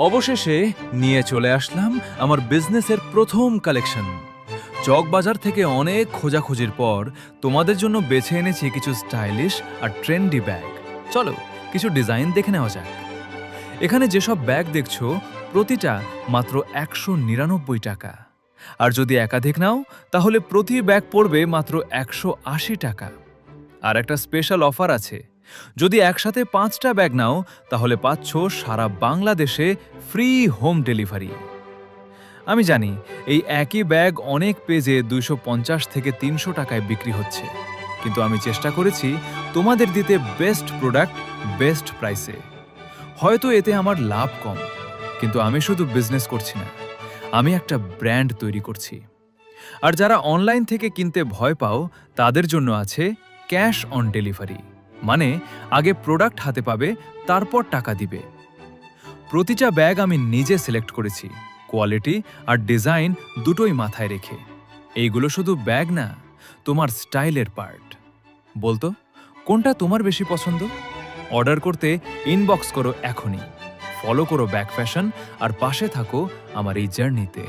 অবশেষে নিয়ে চলে আসলাম আমার বিজনেসের প্রথম কালেকশন। চকবাজার থেকে অনেক খোঁজাখুঁজির পর তোমাদের জন্য বেছে এনেছি কিছু স্টাইলিশ আর ট্রেন্ডি ব্যাগ। চলো কিছু ডিজাইন দেখে নেওয়া যাক। এখানে যেসব ব্যাগ দেখছো প্রতিটা মাত্র ১৯৯ টাকা, আর যদি একাধিক নাও তাহলে প্রতি ব্যাগ পড়বে মাত্র ১৮০ টাকা। আর একটা স্পেশাল অফার আছে, যদি একসাথে ৫টা ব্যাগ নাও তাহলে পাচ্ছ সারা বাংলাদেশে ফ্রি হোম ডেলিভারি। আমি জানি এই একই ব্যাগ অনেক পেজে ২৫০ থেকে ৩০০ টাকায় বিক্রি হচ্ছে, কিন্তু আমি চেষ্টা করেছি তোমাদের দিতে বেস্ট প্রোডাক্ট বেস্ট প্রাইসে। হয়তো এতে আমার লাভ কম, কিন্তু আমি শুধু বিজনেস করছি না, আমি একটা ব্র্যান্ড তৈরি করছি। আর যারা অনলাইন থেকে কিনতে ভয় পাও তাদের জন্য আছে ক্যাশ অন ডেলিভারি, মানে আগে প্রোডাক্ট হাতে পাবে তারপর টাকা দিবে। প্রতিটা ব্যাগ আমি নিজে সিলেক্ট করেছি, কোয়ালিটি আর ডিজাইন দুটোই মাথায় রেখে। এইগুলো শুধু ব্যাগ না, তোমার স্টাইলের পার্ট। বলতো কোনটা তোমার বেশি পছন্দ? অর্ডার করতে ইনবক্স করো এখনই। ফলো করো ব্যাগ ফ্যাশন আর পাশে থাকো আমার এই জার্নিতে।